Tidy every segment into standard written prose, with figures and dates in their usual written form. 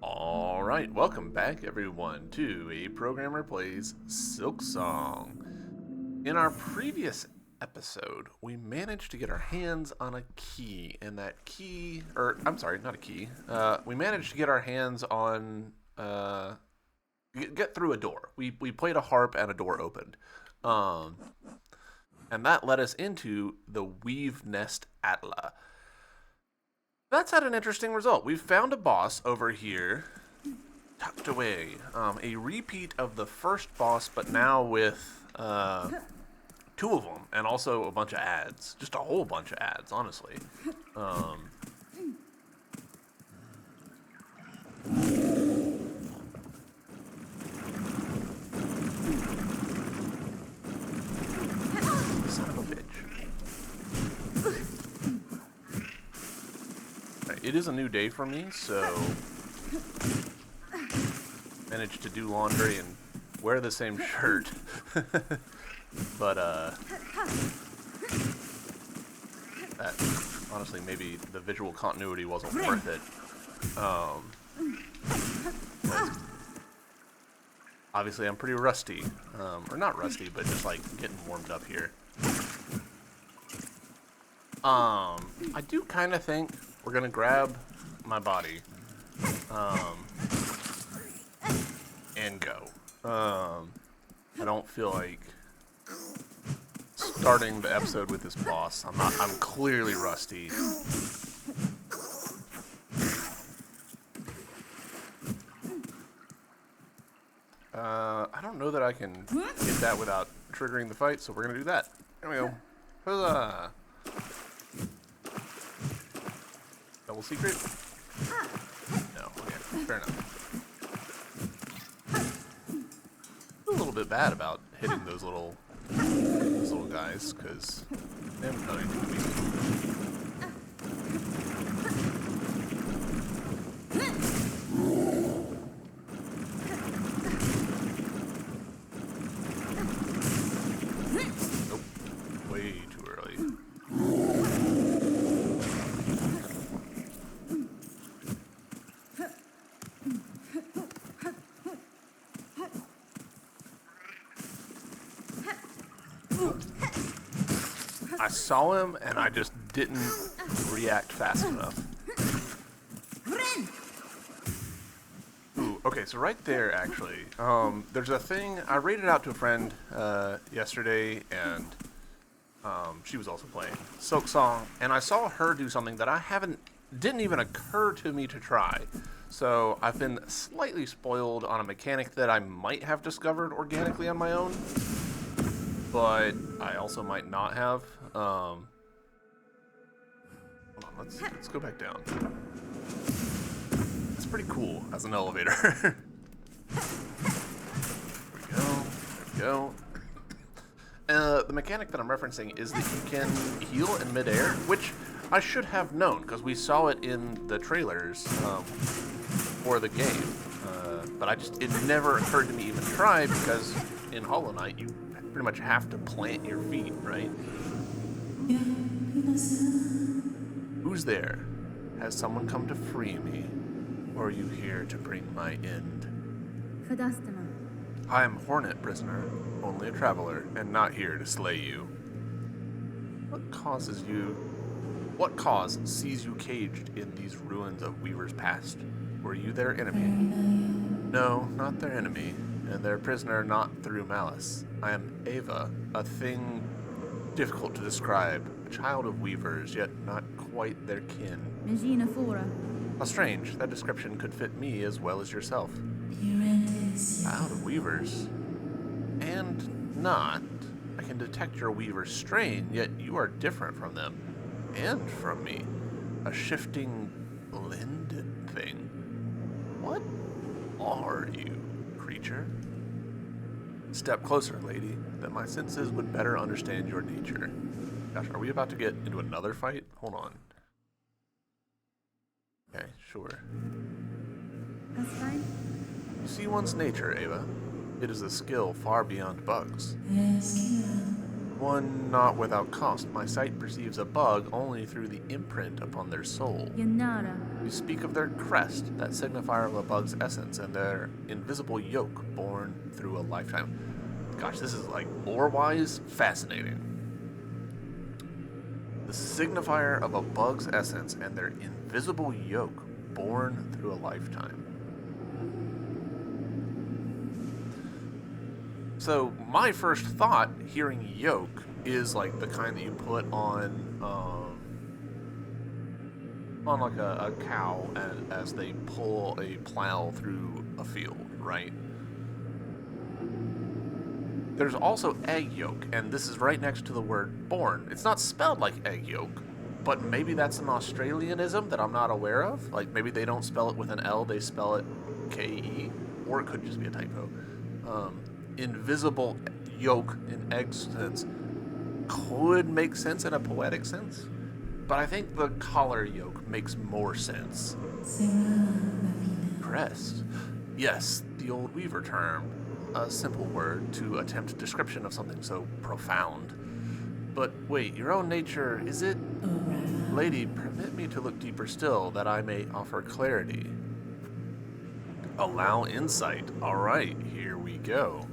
Alright, welcome back everyone to A Programmer Plays Silksong. In our previous episode, we managed to get our hands on a key, and that key, I'm sorry, not a key. We managed to get our hands on, get through a door. We played a harp and a door opened. And that led us into the Weave Nest Atla. That's had an interesting result. We've found a boss over here, tucked away. A repeat of the first boss, but now with two of them, and also a bunch of ads. Just a whole bunch of ads, honestly. Son of a bitch. It is a new day for me, so managed to do laundry and wear the same shirt. But that, honestly, maybe the visual continuity wasn't worth it. Obviously I'm pretty rusty, or not rusty, but just like getting warmed up here. I do kind of think we're gonna grab my body, and go. I don't feel like starting the episode with this boss. I'm clearly rusty. I don't know that I can get that without triggering the fight, so we're gonna do that. There we go. Huzzah! Double secret? No, okay, fair enough. A little bit bad about hitting those little guys, because they haven't done anything to me. Nope, way too early. I saw him and I just didn't react fast enough. Ooh, okay, so right there actually, there's a thing, I rated out to a friend yesterday, and she was also playing Silksong, and I saw her do something that didn't even occur to me to try. So I've been slightly spoiled on a mechanic that I might have discovered organically on my own, but I also might not have. Hold on, let's go back down. It's pretty cool as an elevator. There we go. The mechanic that I'm referencing is that you can heal in midair, which I should have known because we saw it in the trailers for the game. But it never occurred to me even try, because in Hollow Knight you pretty much have to plant your feet, right? Who's there? Has someone come to free me? Or are you here to bring my end? I am Hornet, prisoner, only a traveler, and not here to slay you. What cause sees you caged in these ruins of Weaver's past? Were you their enemy? No, not their enemy, and their prisoner not through malice. I am Ava, a thing difficult to describe, a child of Weavers, yet not quite their kin. How strange, that description could fit me as well as yourself. Child of Weavers. And not. I can detect your Weaver's strain, yet you are different from them. And from me. A shifting, blended thing. What are you, creature? Step closer, lady, that my senses would better understand your nature. Gosh, are we about to get into another fight? Hold on. Okay, sure. That's fine. You see one's nature, Ava. It is a skill far beyond bugs. one not without cost. My sight perceives a bug only through the imprint upon their soul. Yanara. You speak of their crest, that signifier of a bug's essence, and their invisible yoke born through a lifetime. Gosh, this is like lore-wise fascinating. The signifier of a bug's essence and their invisible yoke born through a lifetime. So my first thought hearing yoke is like the kind that you put on like a cow as they pull a plow through a field, right? There's also egg yolk, and this is right next to the word born. It's not spelled like egg yolk, but maybe that's an Australianism that I'm not aware of. Like maybe they don't spell it with an L, they spell it K-E, or it could just be a typo. Invisible yolk in egg sense could make sense in a poetic sense, but I think the collar yoke makes more sense. Crest. Yes, the old weaver term. A simple word to attempt description of something so profound. But wait, your own nature, is it? Lady, permit me to look deeper still, that I may offer clarity. Allow insight. Alright, here we go.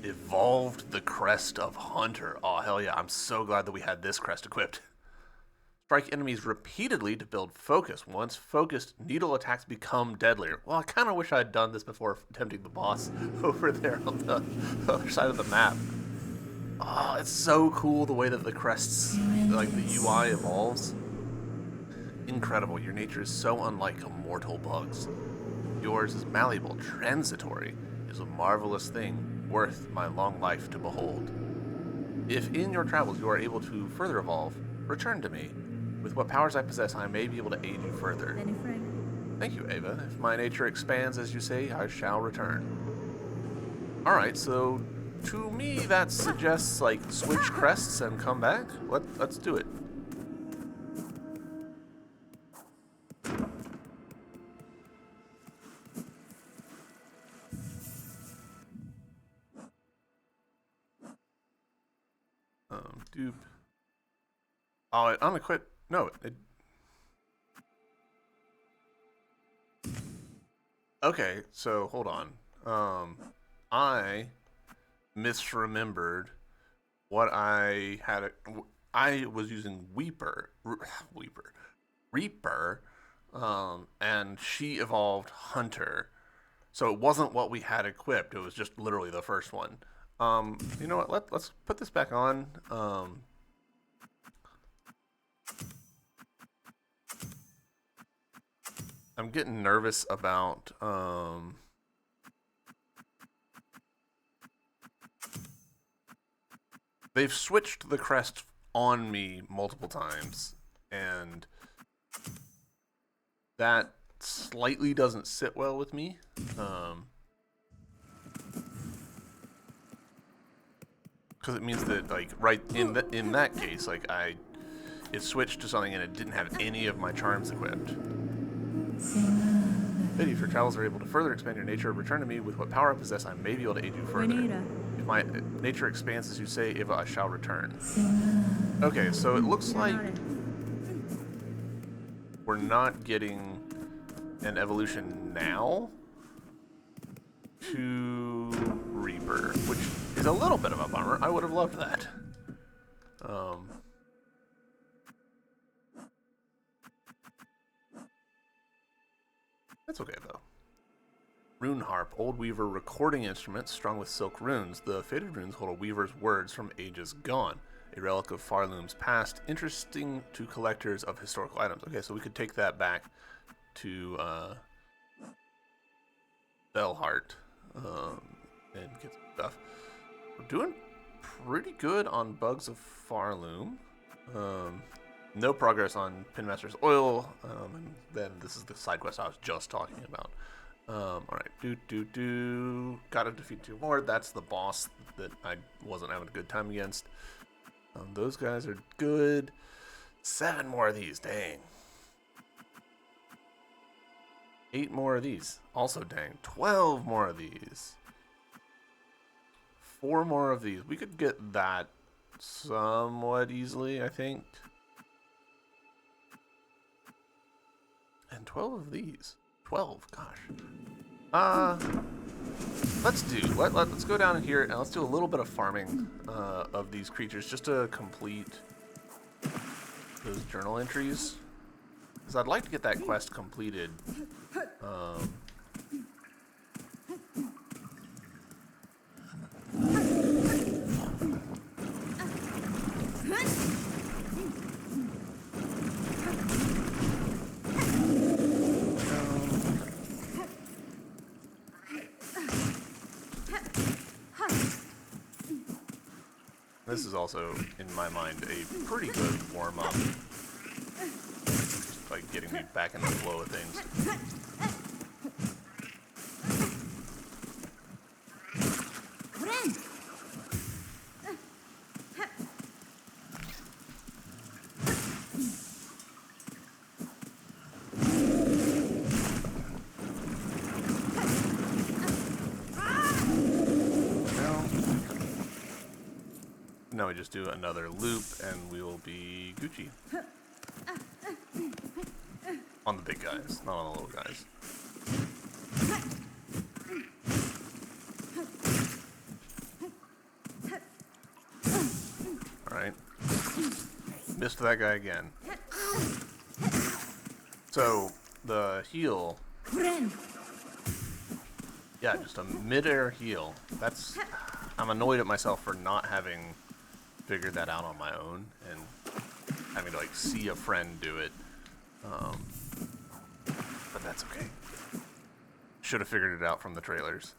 Evolved the crest of Hunter. Oh, hell yeah. I'm so glad that we had this crest equipped. Strike enemies repeatedly to build focus. Once focused, needle attacks become deadlier. Well, I kind of wish I had done this before attempting the boss over there on the other side of the map. Oh, it's so cool the way that the crests, like the UI evolves. Incredible. Your nature is so unlike mortal bugs. Yours is malleable, transitory, is a marvelous thing, worth my long life to behold. If in your travels you are able to further evolve, return to me. With what powers I possess, I may be able to aid you further. Any friend? Thank you, Ava. If my nature expands, as you say, I shall return. Alright, so to me that suggests, like, switch crests and come back. Let's do it. Dupe. Oh, it unequipped. No, it. Okay, so hold on. I misremembered what I had. I was using Reaper, and she evolved Hunter. So it wasn't what we had equipped. It was just literally the first one. You know what? Let's put this back on. I'm getting nervous about they've switched the crest on me multiple times, and that slightly doesn't sit well with me. Because it means that, like, right in that case, like, it switched to something and it didn't have any of my charms equipped. But if your travels are able to further expand your nature, return to me. With what power I possess, I may be able to aid you further. If my nature expands, as you say, Eva, I shall return. Okay, so it looks like we're not getting an evolution now to Reaper, which is a little bit of a bummer. I would have loved that. That's okay, though. Rune Harp, Old Weaver recording instrument strung with silk runes. The faded runes hold a weaver's words from ages gone. A relic of Farloom's past, interesting to collectors of historical items. Okay, so we could take that back to Bellheart and get some stuff. We're doing pretty good on Bugs of Farloom. No progress on Pinmaster's Oil, and then this is the side quest I was just talking about. Alright, gotta defeat 2 more. That's the boss that I wasn't having a good time against. Those guys are good. 7 more of these, dang. 8 more of these, also dang. 12 more of these. 4 more of these. We could get that somewhat easily, I think. And 12 of these. 12, gosh. Let's go down here and let's do a little bit of farming of these creatures just to complete those journal entries. Because I'd like to get that quest completed. This is also, in my mind, a pretty good warm-up. Just like getting me back in the flow of things. Now we just do another loop and we will be Gucci. On the big guys, not on the little guys. Alright. Missed that guy again. So, the heal... Yeah, just a mid-air heal. That's... I'm annoyed at myself for not having figured that out on my own and having to like see a friend do it. But that's okay. Should have figured it out from the trailers.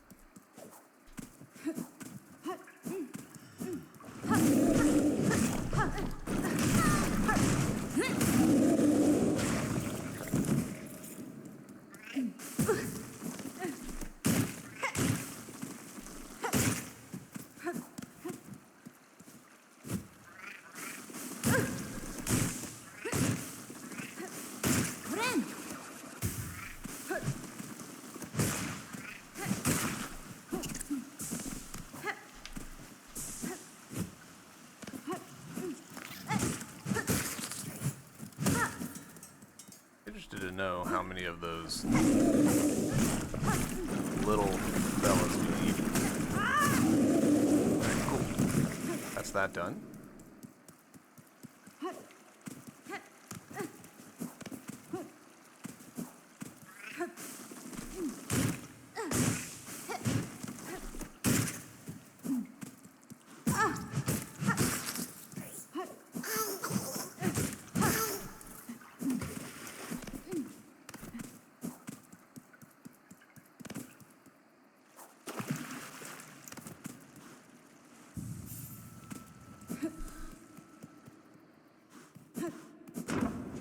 To know how many of those little fellas we need. Alright, cool. That's that done.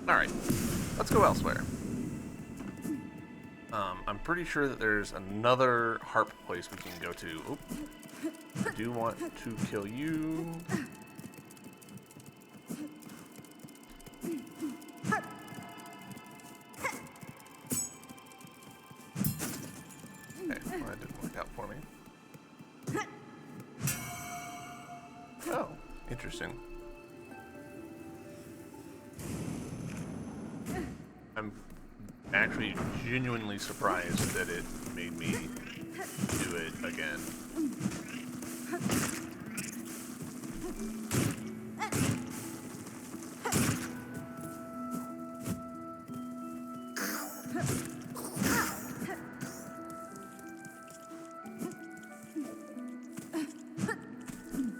Alright, let's go elsewhere. I'm pretty sure that there's another harp place we can go to. Oop. I do want to kill you. Okay, well, that didn't work out for me. Oh, interesting. I'm actually genuinely surprised that it made me do it again.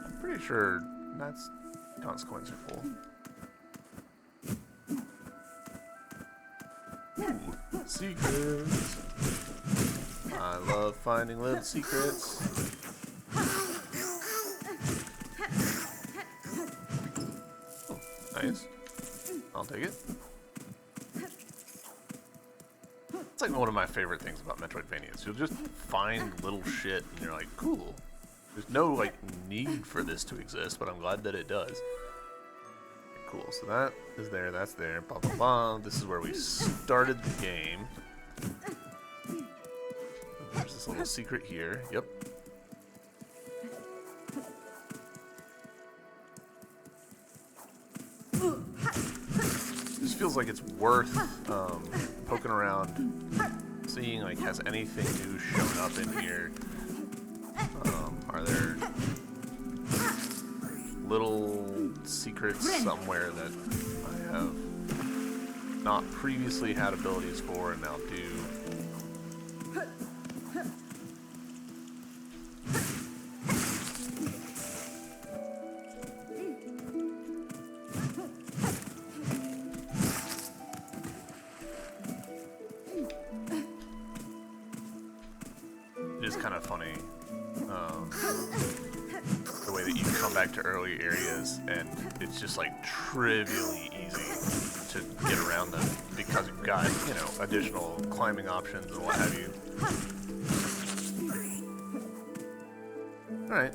I'm pretty sure that's consequential. Secrets. I love finding little secrets. Oh, nice. I'll take it. It's like one of my favorite things about Metroidvanias. You'll just find little shit and you're like, cool. There's no like need for this to exist, but I'm glad that it does. cool. So that is there, that's there, blah, blah, blah. This is where we started the game. There's this little secret here. Yep. This feels like it's worth poking around, seeing like has anything new shown up in here. Are there little secrets somewhere that I have not previously had abilities for and now do? It is kind of funny, the way that you come back to early areas and it's just like trivially easy to get around them because you've got, you know, additional climbing options and what have you. Alright.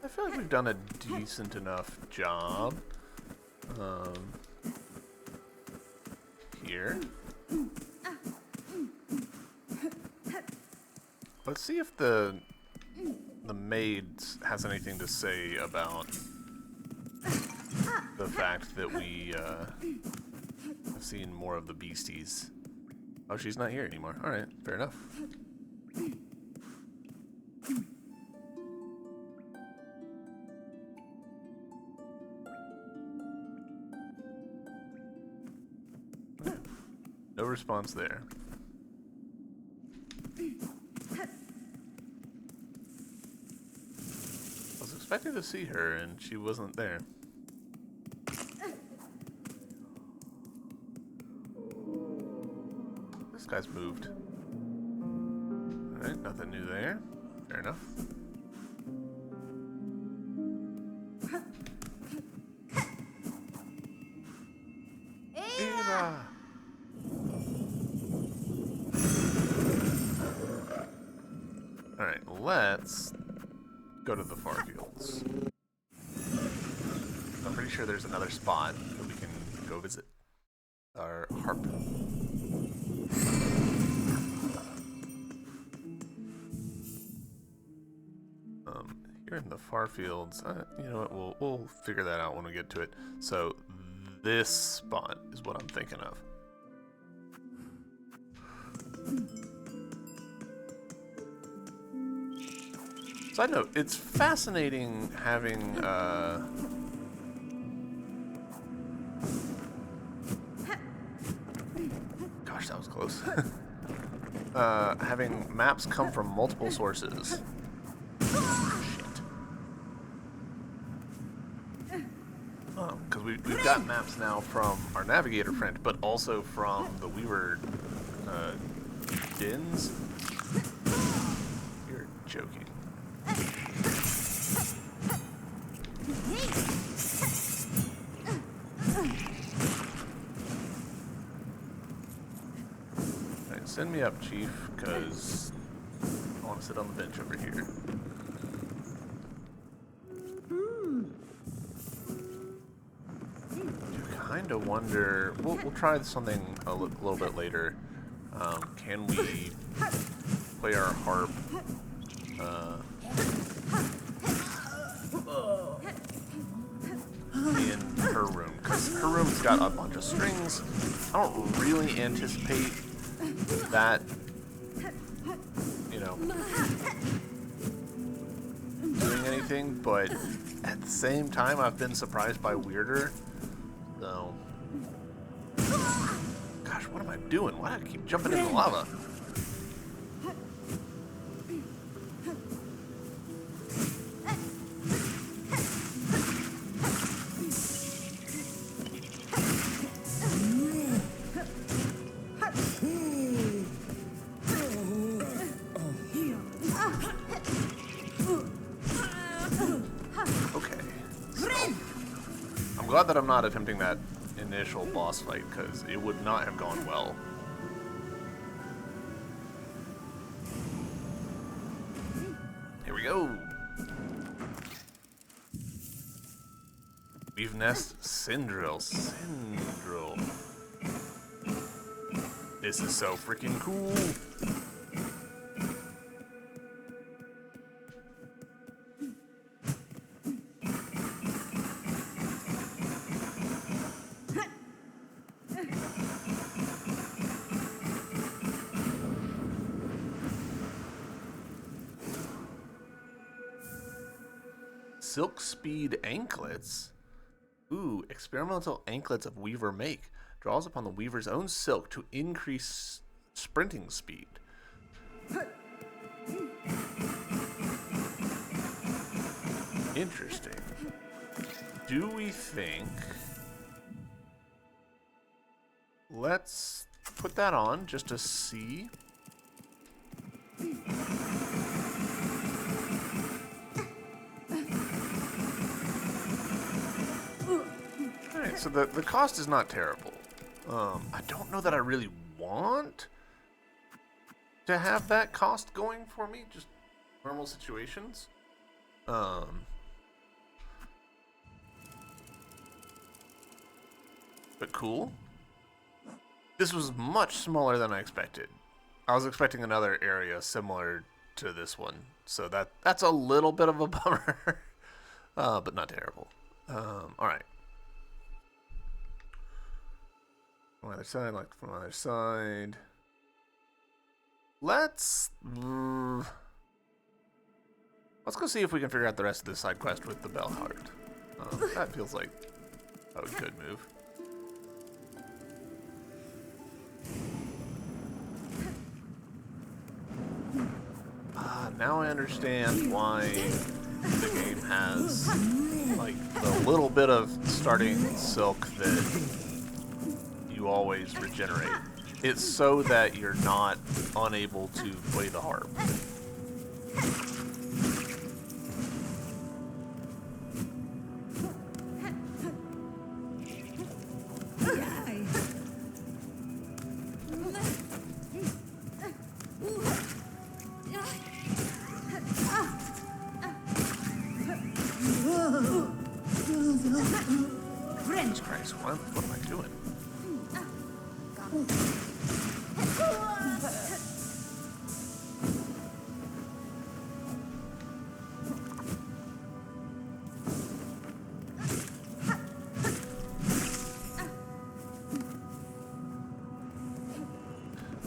I feel like we've done a decent enough job. Here. Let's see if the maid has anything to say about the fact that we have seen more of the beasties. Oh, she's not here anymore. Alright, fair enough. No response there. I was expecting to see her and she wasn't there. This guy's moved. Alright, nothing new there. Fair enough. Eva! Alright, let's go to the far fields. I'm pretty sure there's another spot that we can go visit. Our harp. Here in the far fields, you know what, we'll figure that out when we get to it. So this spot is what I'm thinking of. Side note, it's fascinating having gosh, that was close. Having maps come from multiple sources. Because we've got maps now from our navigator friend, but also from the Weaver dins. You're joking. Alright, send me up, Chief, because I want to sit on the bench over here. Kind of wonder. We'll try something a little bit later. Can we play our harp? In her room, because her room's got a bunch of strings. I don't really anticipate that, you know, doing anything, but at the same time, I've been surprised by weirder. So, gosh, what am I doing? Why do I keep jumping in the lava? I'm glad that I'm not attempting that initial boss fight, because it would not have gone well. Here we go. Weave nest, Syndrill. Syndrill. This is so freaking cool. Silk speed anklets. Ooh, experimental anklets of weaver make. Draws upon the weaver's own silk to increase sprinting speed. Interesting. Do we think... Let's put that on just to see. Alright, so the cost is not terrible. I don't know that I really want to have that cost going for me, just normal situations. But cool. This was much smaller than I expected. I was expecting another area similar to this one, so that's a little bit of a bummer, but not terrible. All right. From the other side, like from the other side. Let's go see if we can figure out the rest of this side quest with the bell heart. That feels like a good move. Now I understand why the game has like the little bit of starting silk that you always regenerate. It's so that you're not unable to play the harp. Christ, what am I doing?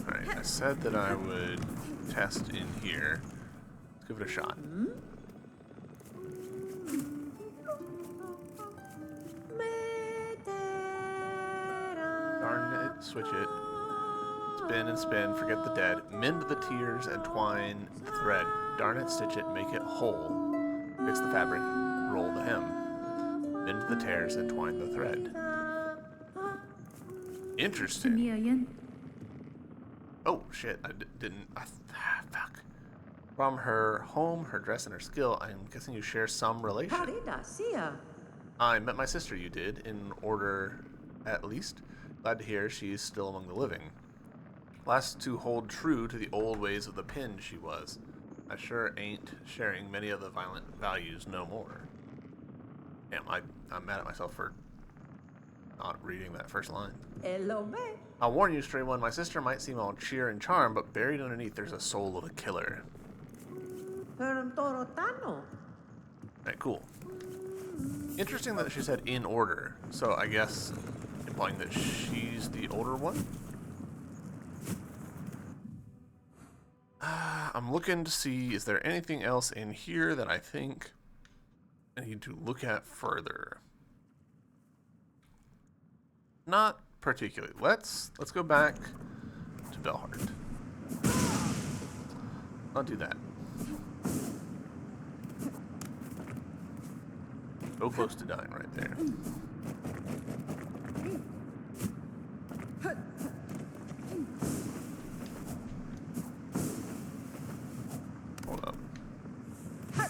Alright, I said that I would test in here. Let's give it a shot. Darn it, switch it. Spin and spin, forget the dead. Mend the tears and twine the thread. Darn it, stitch it, make it whole. Fix the fabric, roll the hem. Mend the tears and twine the thread. Interesting. Oh, shit, I didn't... fuck. From her home, her dress, and her skill, I'm guessing you share some relation. I met my sister, you did, in order at least. Glad to hear she's still among the living. Last to hold true to the old ways of the pin she was. I sure ain't sharing many of the violent values no more. Damn, I'm mad at myself for not reading that first line. I'll warn you, stray one, my sister might seem all cheer and charm, but buried underneath there's a soul of a killer. Alright, cool. Interesting that she said in order, so I guess implying that she's the older one? I'm looking to see, is there anything else in here that I think I need to look at further? Not particularly. Let's go back to Bellheart. I'll do that. So close to dying right there. Hold up. Okay.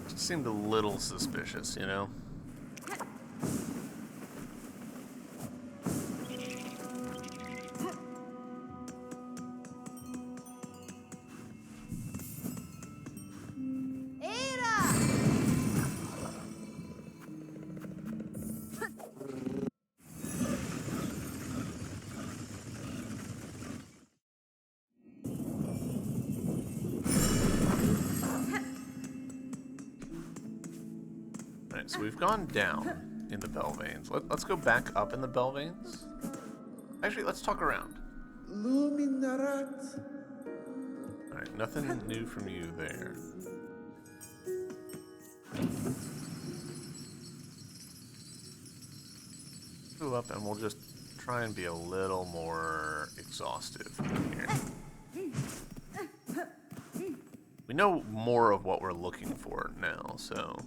Just seemed a little suspicious, you know? so we've gone down in the bell veins. Let's go back up in the bell veins. Actually, let's talk around. Alright, nothing new from you there. Go up and we'll just try and be a little more exhaustive here. We know more of what we're looking for now, so...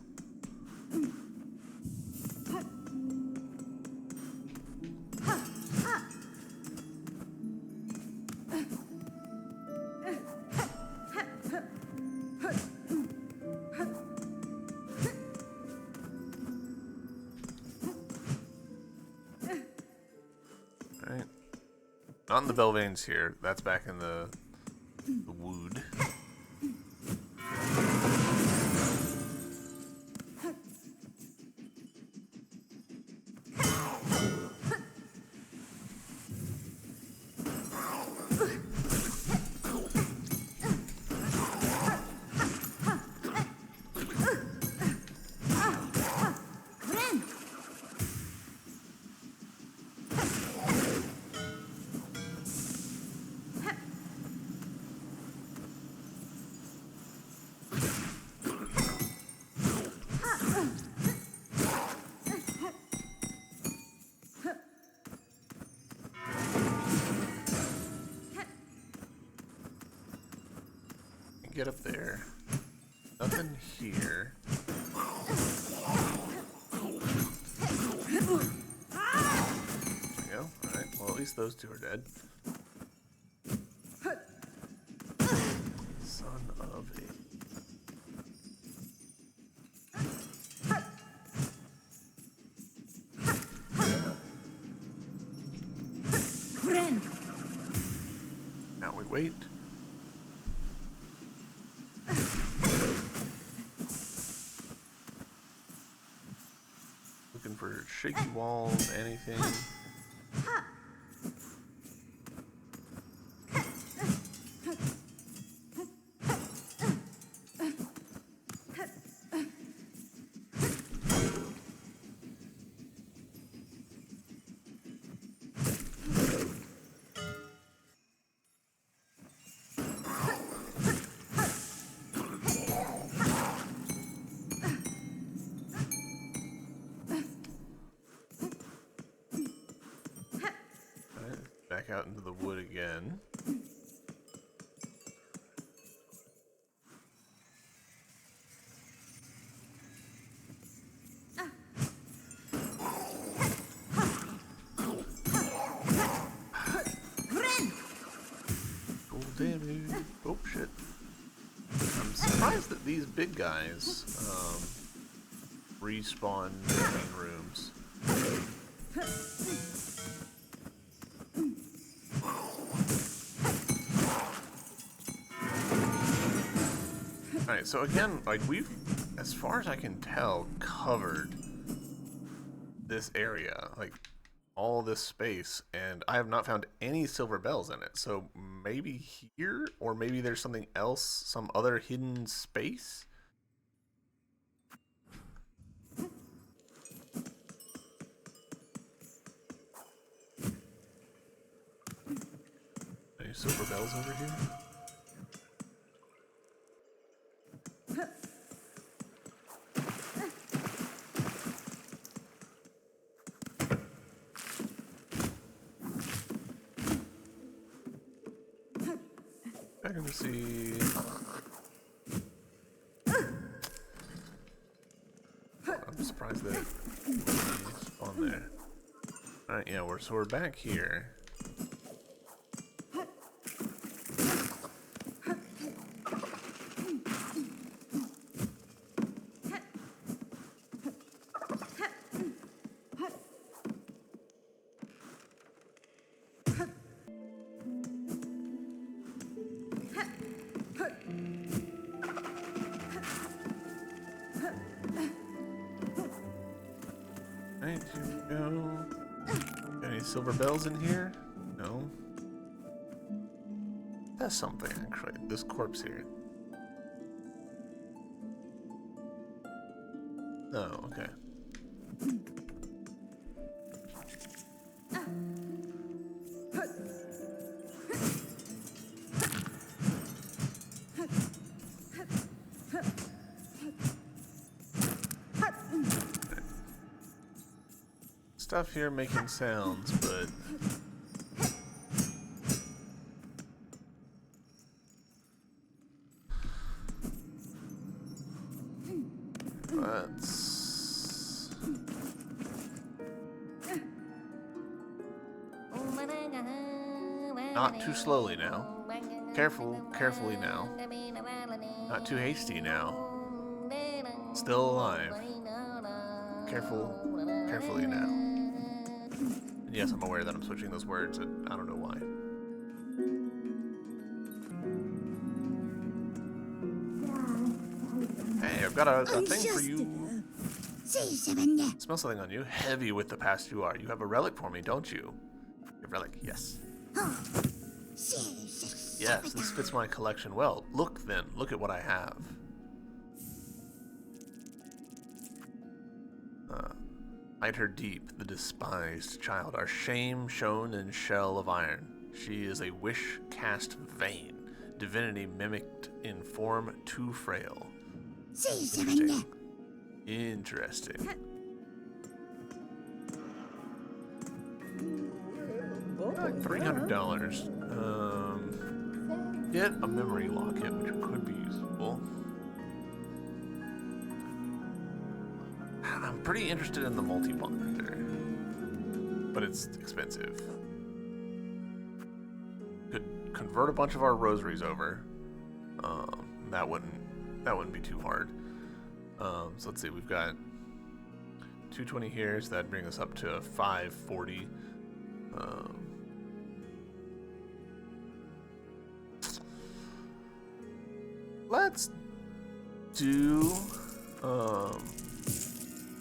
Alright. Not in the bell veins here. That's back in the wood. Get up there. Nothing here. There we go. Alright, well at least those two are dead. Son of a... Now we wait. Looking for shaky walls, anything. Back out into the wood again. Cool damage. Oh shit. I'm surprised that these big guys respawn in rooms. Alright, so again, like we've, as far as I can tell, covered this area, like all this space, and I have not found any silver bells in it. So maybe here, or maybe there's something else, some other hidden space? Any silver bells over here? I'm gonna see. I'm surprised that it's on there. Alright, yeah, so we're back here. Right, here we go. Got any silver bells in here? No. That's something, actually. This corpse here. Oh, okay. Stuff here making sounds, but let's not too slowly now. Carefully now. Not too hasty now. Still alive. Carefully now. And yes, I'm aware that I'm switching those words, and I don't know why. Hey, I've got a thing for you. Smell something on you. Heavy with the past you are. You have a relic for me, don't you? A relic, yes. Yes, this fits my collection well. Look then, look at what I have. Hide her deep, the despised child, our shame shown in shell of iron. She is a wish cast vain, divinity mimicked in form too frail. Interesting. Like $300. Get a memory locket, which could be useful. I'm pretty interested in the multi-binder, but it's expensive. Could convert a bunch of our rosaries over. That wouldn't be too hard. So let's see, we've got 220 here, so that'd bring us up to 540. Let's do.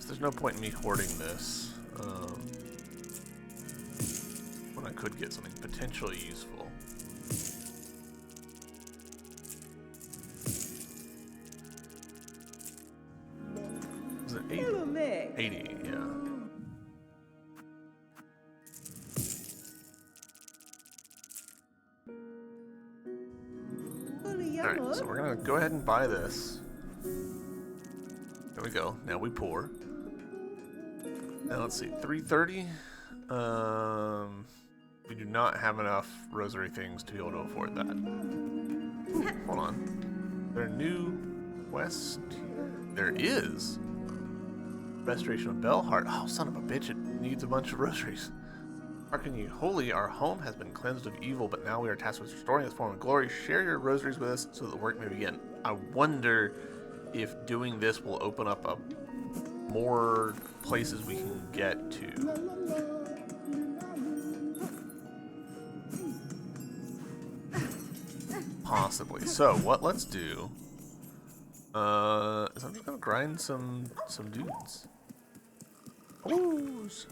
There's no point in me hoarding this when I could get something potentially useful. Is it 80? 80, yeah. Alright, so we're gonna go ahead and buy this. There we go. Now we pour. Now let's see, 330. We do not have enough rosary things to be able to afford that. Ooh, hold on. There a new quest? There is. Restoration of Bellheart. Oh, son of a bitch! It needs a bunch of rosaries. Hearken ye holy, our home has been cleansed of evil, but now we are tasked with restoring this form of glory. Share your rosaries with us so that the work may begin. I wonder if doing this will open up more places we can get to. Possibly. So what let's do is I'm just gonna grind some dudes. Oohs.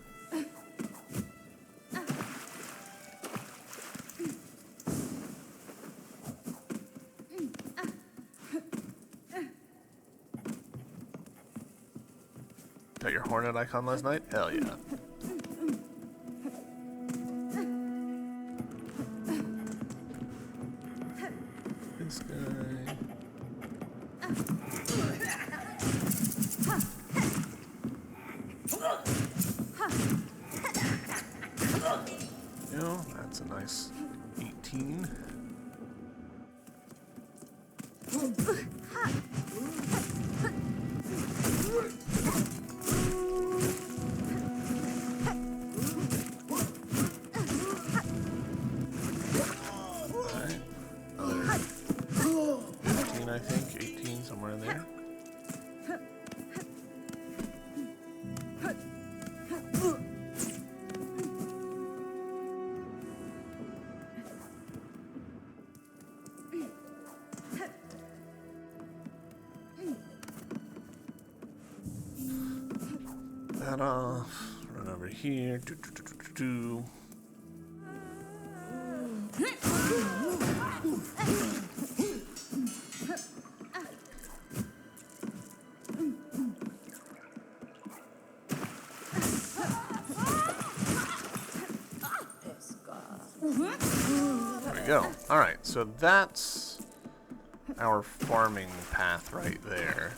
Got your hornet icon last night? Hell yeah. This guy. You know, that's a nice 18. I think 18, somewhere in there. That off. Run over here. There we go. Alright, so that's our farming path right there.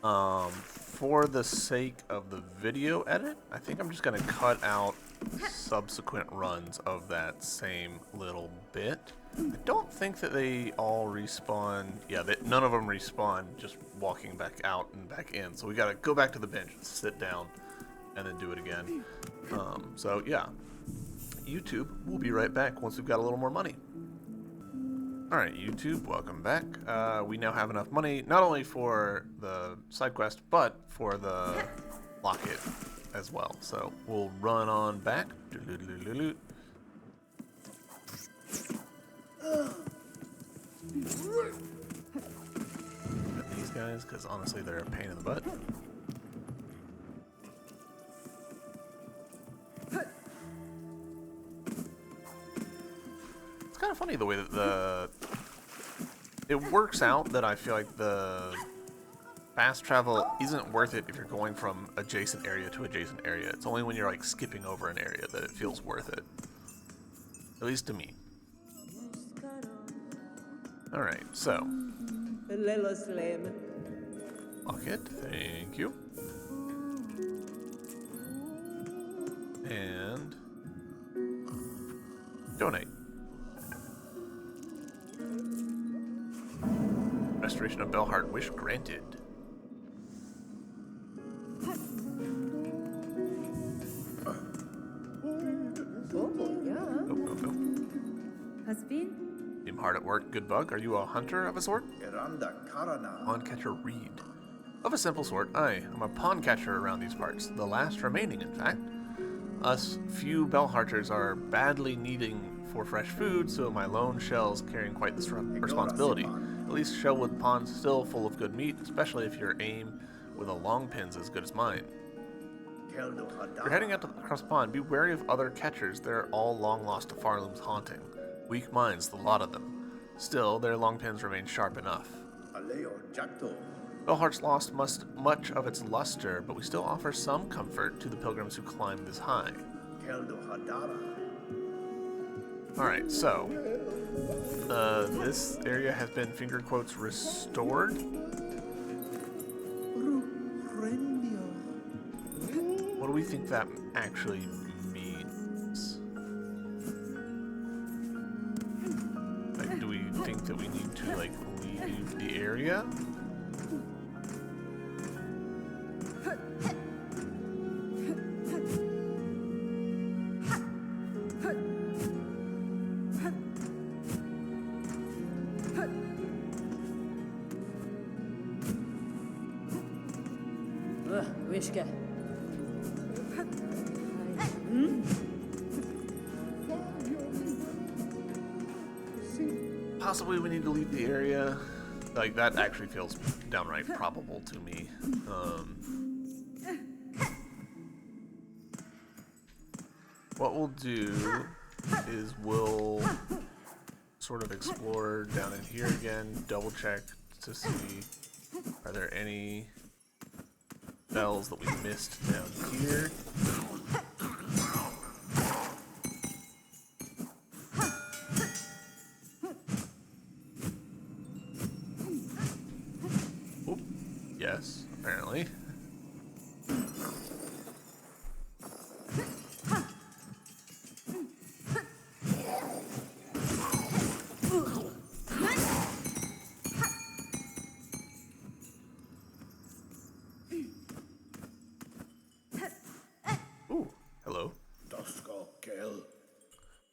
For the sake of the video edit, I think I'm just going to cut out subsequent runs of that same little bit. I don't think that they all respawn. Yeah, none of them respawn just walking back out and back in. So we got to go back to the bench, sit down, and then do it again. So yeah, YouTube, we'll be right back once we've got a little more money. Alright, YouTube, welcome back. We now have enough money, not only for the side quest, but for the locket as well. So we'll run on back. Get these guys, because honestly they're a pain in the butt. It's kind of funny the way that it works out that I feel like the fast travel isn't worth it if you're going from adjacent area to adjacent area. It's only when you're like skipping over an area that it feels worth it. At least to me. Alright, so. Locket, thank you. And donate. Restoration of Bellheart, wish granted. Go. Has been? Seem hard at work, good bug. Are you a hunter of a sort? Pawn catcher Reed. Of a simple sort, I am a pawn catcher around these parts. The last remaining, in fact. Us few Bellhearters are badly needing for fresh food, so my lone shell's carrying quite the responsibility. At least Shellwood Pond's still full of good meat, especially if your aim with a long pin's as good as mine. If you're heading out across the pond, be wary of other catchers. They're all long lost to Farloom's haunting. Weak minds, the lot of them. Still, their long pins remain sharp enough. Bellheart's lost much of its luster, but we still offer some comfort to the pilgrims who climb this high. Alright, so this area has been, finger quotes, restored. What do we think that actually means? Like, do we think that we need to, like, leave the area? Possibly we need to leave the area. Like, that actually feels downright probable to me. What we'll do is we'll sort of explore down in here again, double check to see are there any bells that we missed down here. Oop. Yes, apparently.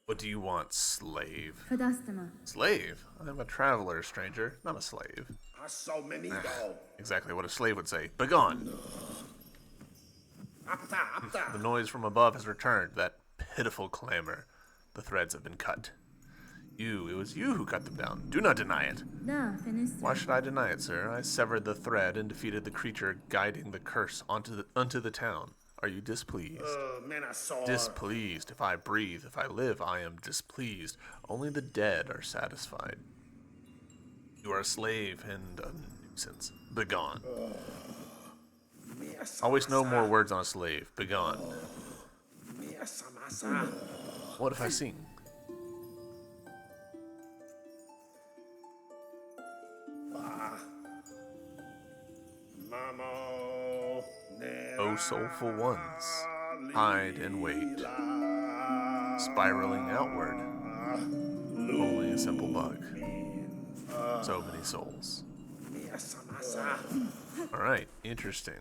What do you want, slave? Slave? I'm a traveler, stranger, not a slave. Exactly what a slave would say. Begone! The noise from above has returned, that pitiful clamor. The threads have been cut. It was you who cut them down. Do not deny it. Why should I deny it, sir? I severed the thread and defeated the creature guiding the curse unto the town. Are you displeased? Displeased. If I breathe, if I live, I am displeased. Only the dead are satisfied. You are a slave and a nuisance. Begone. I'll waste no more words on a slave. Begone. What if I sing? soulful ones hide and wait, spiraling outward. Only a simple bug. So many souls. Alright, interesting.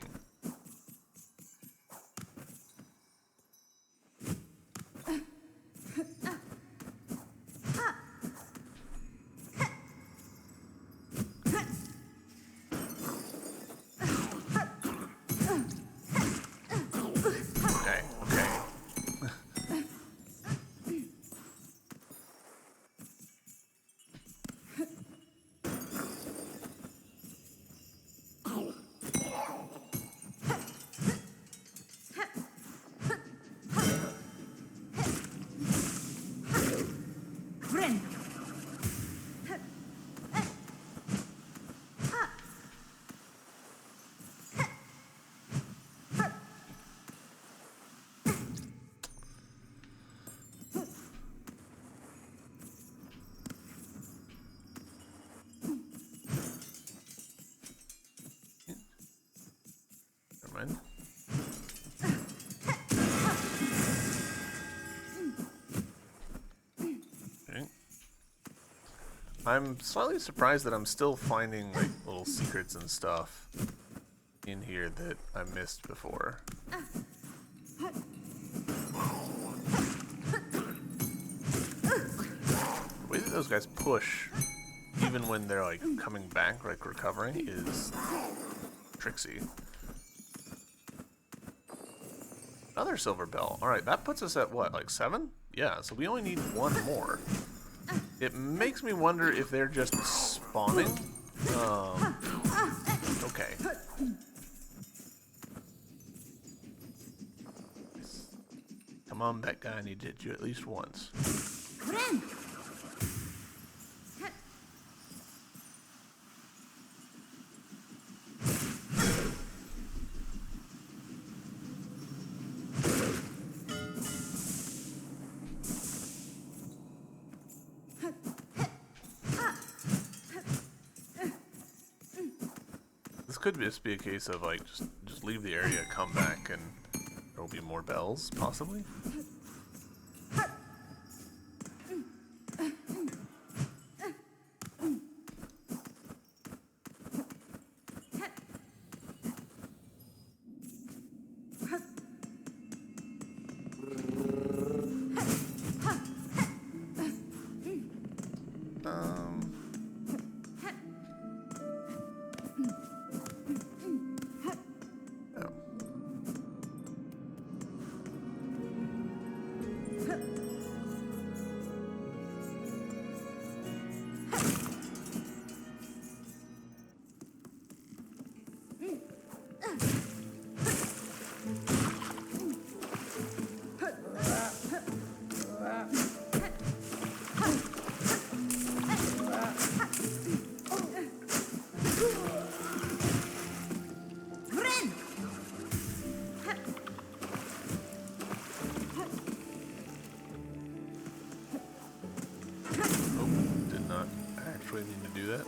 Never mind. Okay. I'm slightly surprised that I'm still finding like little secrets and stuff in here that I missed before. The way that those guys push, even when they're like coming back, like recovering, is tricksy. Another silver bell. Alright, that puts us at what, like 7? Yeah, so we only need one more. It makes me wonder if they're just spawning. Okay. Come on, that guy, I need to hit you at least once. This could just be a case of like just leave the area, come back, and there will be more bells, possibly.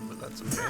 But that's okay.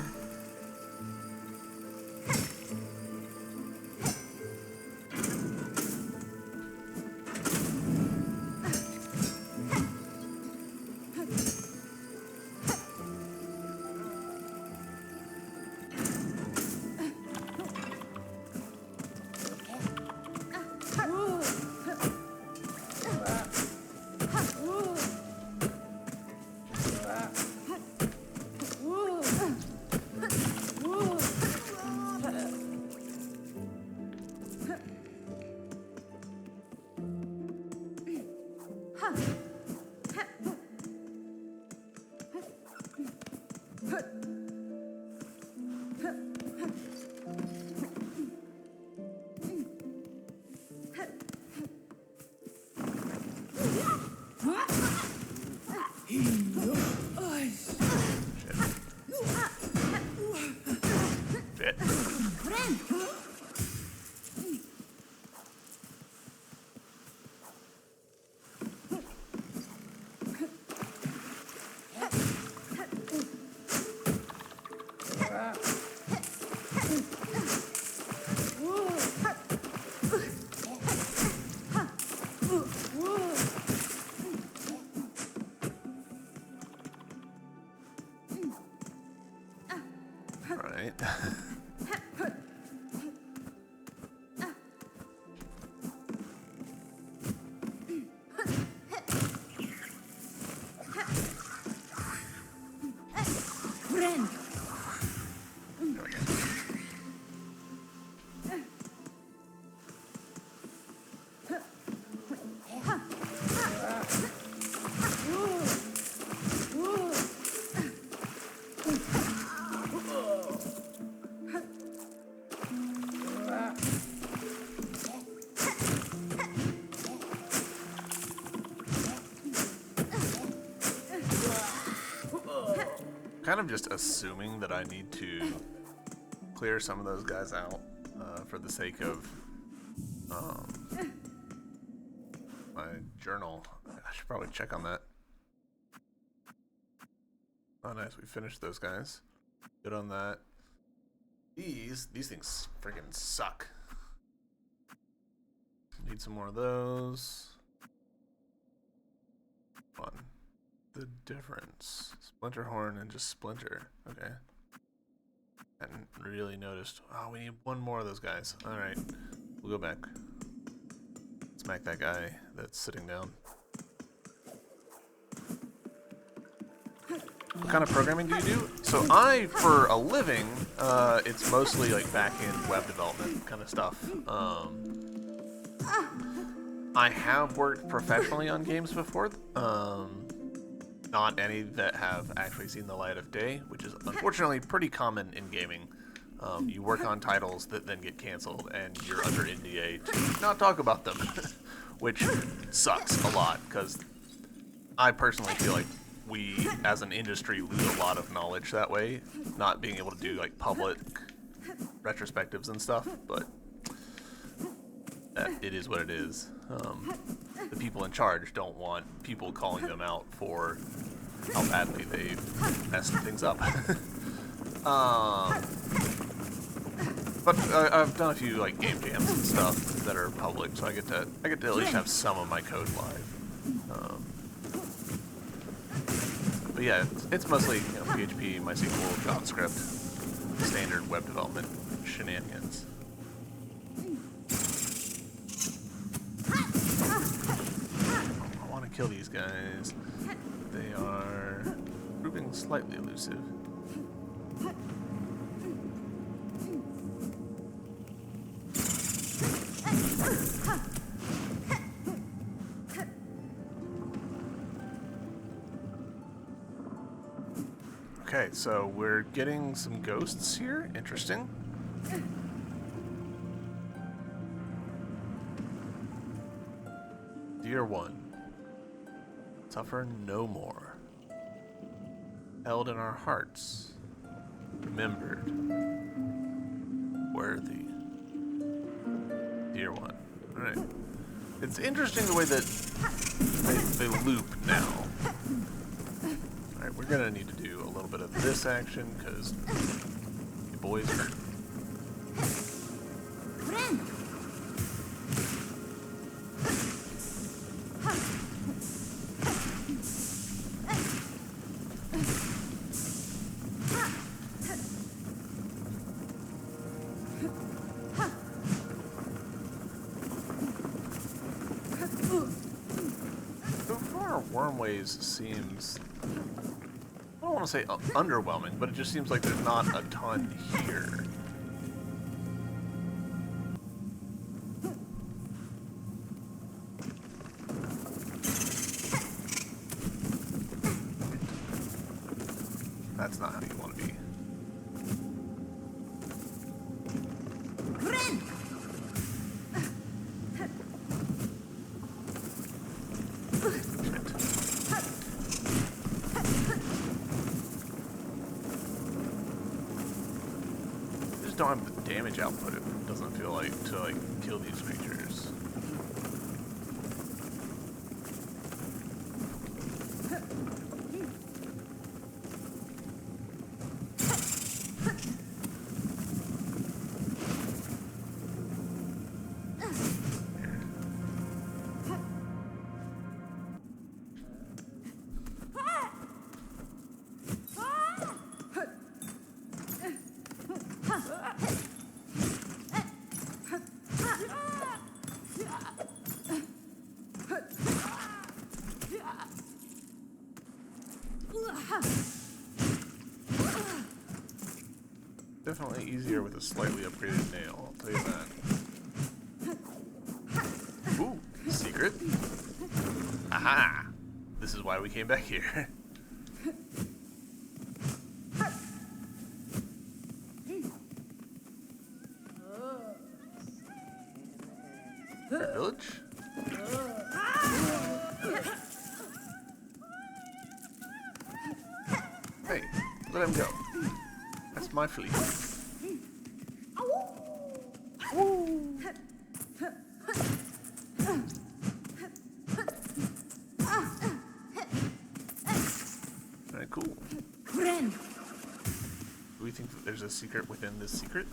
Alright. Friend. Kind of just assuming that I need to clear some of those guys out for the sake of my journal. I should probably check on that. Oh, nice. We finished those guys. Good on that. These things freaking suck. Need some more of those. Fun. The difference. Splinter horn and just splinter. Okay. Hadn't really noticed. Oh, we need one more of those guys. Alright. We'll go back. Smack that guy that's sitting down. What kind of programming do you do? So I, for a living, it's mostly like back-end web development kind of stuff. I have worked professionally on games before. Not any that have actually seen the light of day, which is unfortunately pretty common in gaming. You work on titles that then get canceled, and you're under NDA to not talk about them, which sucks a lot, because I personally feel like we, as an industry, lose a lot of knowledge that way, not being able to do like public retrospectives and stuff, but it is what it is. The people in charge don't want people calling them out for how badly they messed things up. But I've done a few like game jams and stuff that are public, so I get to at least have some of my code live. But yeah, it's mostly PHP, MySQL, JavaScript, standard web development shenanigans. I want to kill these guys. They are proving slightly elusive. Okay, so we're getting some ghosts here. Interesting. Dear one, suffer no more. Held in our hearts, remembered, worthy. Dear one. Alright. It's interesting the way that they loop now. Alright, we're gonna need to do a little bit of this action, because you boys hurt. So far, Wormways seems, I don't want to say underwhelming, but it just seems like there's not a ton here. That's not how you want to be. Don't have the damage output, it doesn't feel like, to kill these creatures. Definitely easier with a slightly upgraded nail, I'll tell you that. Ooh, secret. Aha! This is why we came back here. Our village? Hey, let him go. That's my fleet. Alright, cool. Do we think that there's a secret within this secret?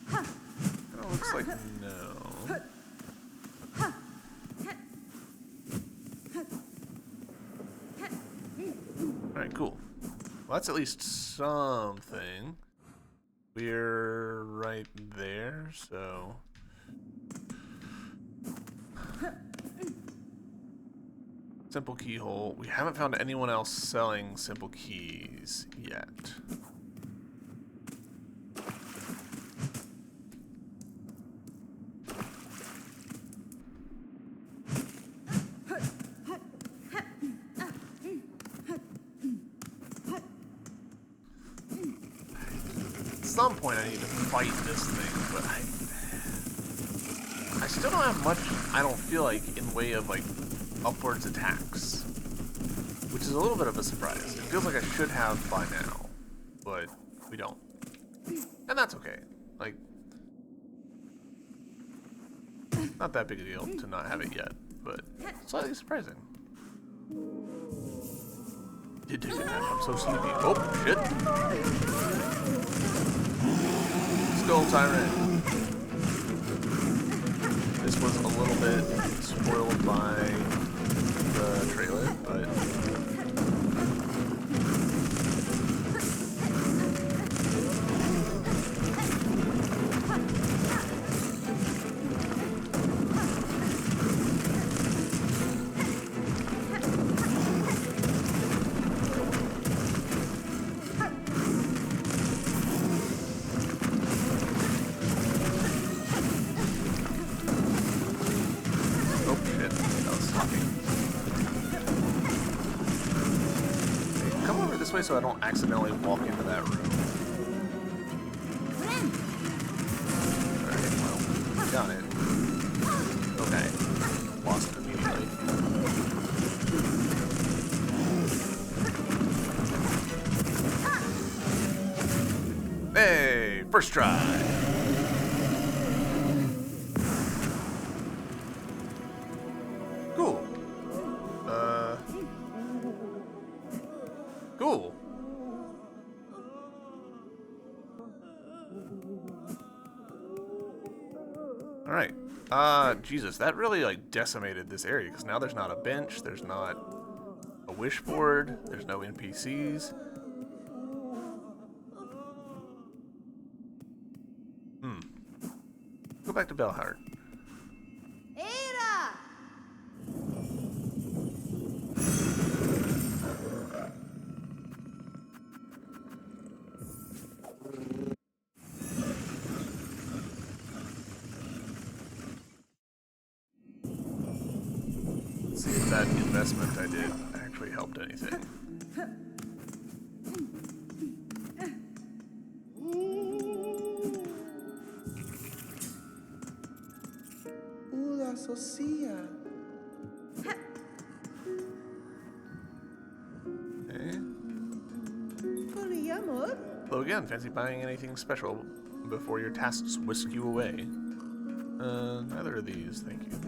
Kinda looks like no. Alright, cool. Well, that's at least something. We're right there, so... Simple keyhole. We haven't found anyone else selling simple keys yet. At some point I need to fight this thing, but I still don't have much, I don't feel like, in way of like upwards attacks, which is a little bit of a surprise. It feels like I should have by now, but we don't, and that's okay. Like, not that big a deal to not have it yet, but slightly surprising. Did take a nap. I'm so sleepy. Oh shit! Skull Tyrant. This was a little bit spoiled by the trailer, but so I don't accidentally walk into that room. Alright, well, got it. Okay. Lost it immediately. Hey! First try! Cool. Cool. Alright. Jesus, that really, like, decimated this area, because now there's not a bench, there's not a wishboard, there's no NPCs. Go back to Bellheart. See if that investment I did actually helped anything. Okay. Hello again. Fancy buying anything special before your tasks whisk you away? Neither of these, thank you.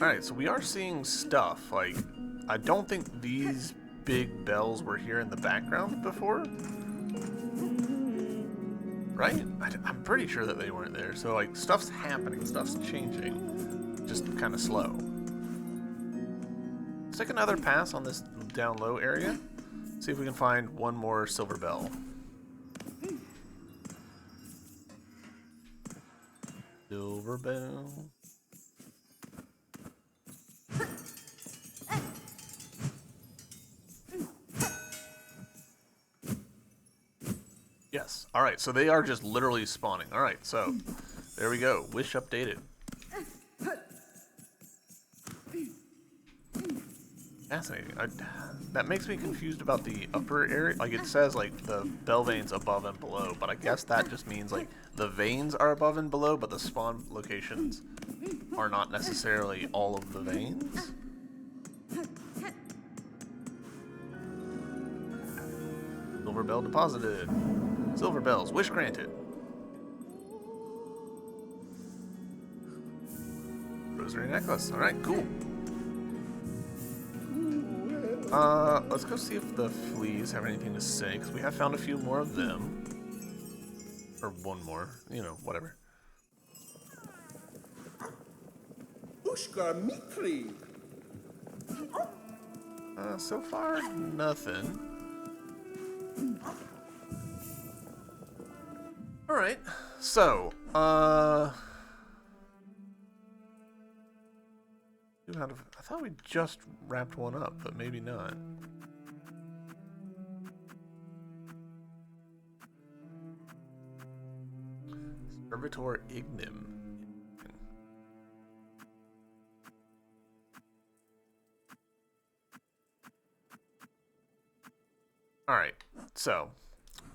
Alright, so we are seeing stuff, like, I don't think these big bells were here in the background before. Right? I'm pretty sure that they weren't there, so, like, stuff's happening, stuff's changing, just kind of slow. Let's take another pass on this down low area. See if we can find one more silver bell. Silver bell. Yes. All right. So they are just literally spawning. All right. So there we go. Wish updated. Fascinating. That makes me confused about the upper area. Like it says like the bell veins above and below, but I guess that just means like the veins are above and below, but the spawn locations are not necessarily all of the veins. Silver bell deposited. Silver bells. Wish granted. Rosary necklace. Alright, cool. Let's go see if the fleas have anything to say, because we have found a few more of them. Or one more. You know, whatever. So far, nothing. Alright, so, I thought we just wrapped one up, but maybe not. Servitor Ignim. Alright, so,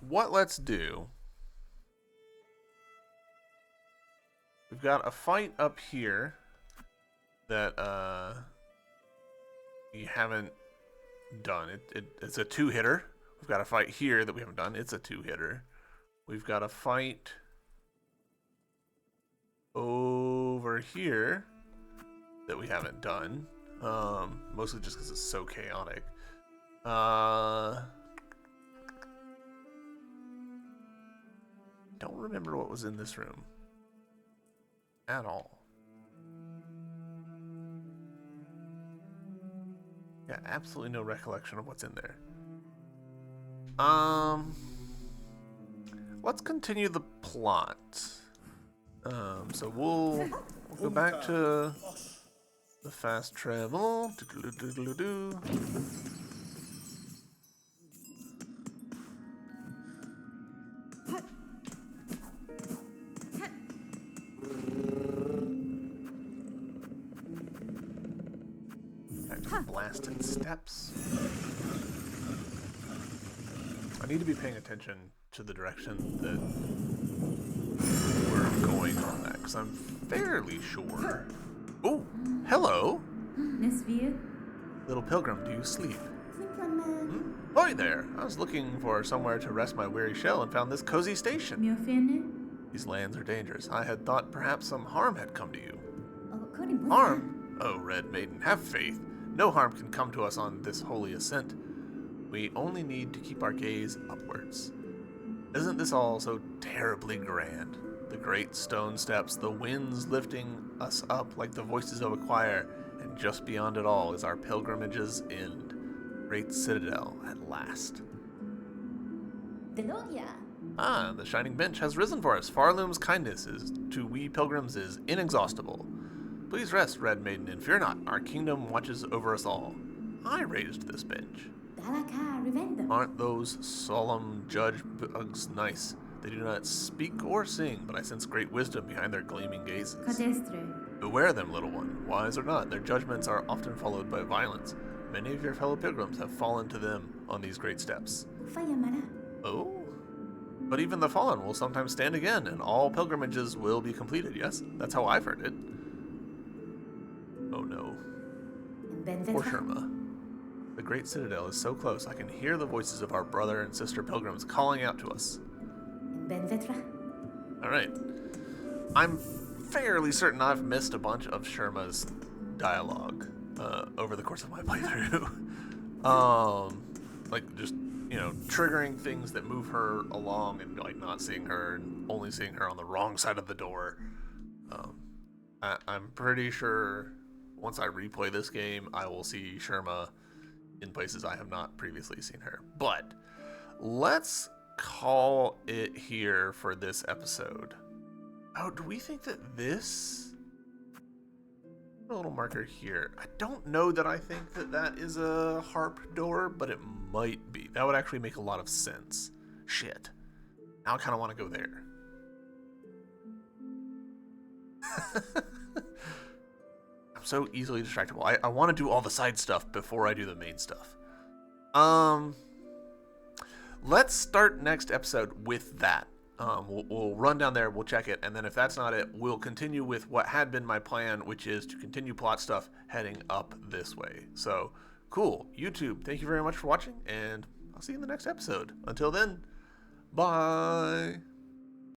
what let's do... We've got a fight up here that we haven't done. It's a two-hitter. We've got a fight here that we haven't done. It's a two-hitter. We've got a fight over here that we haven't done. Mostly just because it's so chaotic. Don't remember what was in this room at all. Yeah, absolutely no recollection of what's in there. Let's continue the plot. So we'll go back to the fast travel. Blasted steps. I need to be paying attention to the direction that we're going on that, because I'm fairly sure. Oh, hello. Miss View? Little pilgrim, do you sleep? Hi there. I was looking for somewhere to rest my weary shell and found this cozy station. Meu filho? These lands are dangerous. I had thought perhaps some harm had come to you. Oh, Harm? Oh, Red Maiden, have faith. No harm can come to us on this holy ascent. We only need to keep our gaze upwards. Isn't this all so terribly grand? The great stone steps, the winds lifting us up like the voices of a choir, and just beyond it all is our pilgrimage's end. Great citadel at last. Ah, the shining bench has risen for us. Farloom's kindness to we pilgrims is inexhaustible. Please rest, Red Maiden, and fear not. Our kingdom watches over us all. I raised this bench. Aren't those solemn judge bugs nice? They do not speak or sing, but I sense great wisdom behind their gleaming gazes. Beware them, little one. Wise or not, their judgments are often followed by violence. Many of your fellow pilgrims have fallen to them on these great steps. Oh? But even the fallen will sometimes stand again, and all pilgrimages will be completed, yes? That's how I've heard it. Oh no. Poor Sherma. The great citadel is so close, I can hear the voices of our brother and sister pilgrims calling out to us. Alright. I'm fairly certain I've missed a bunch of Sherma's dialogue over the course of my playthrough. Like, just, you know, triggering things that move her along and, like, not seeing her and only seeing her on the wrong side of the door. I'm pretty sure once I replay this game, I will see Sherma in places I have not previously seen her. But let's call it here for this episode. Oh, do we think that this... a little marker here. I don't know that I think that that is a harp door, but it might be. That would actually make a lot of sense. Shit. Now I kind of want to go there. I'm so easily distractible. I want to do all the side stuff before I do the main stuff. Let's start next episode with that. We'll run down there, we'll check it, and then if that's not it, we'll continue with what had been my plan, which is to continue plot stuff heading up this way. So, cool. YouTube, thank you very much for watching, and I'll see you in the next episode. Until then, bye!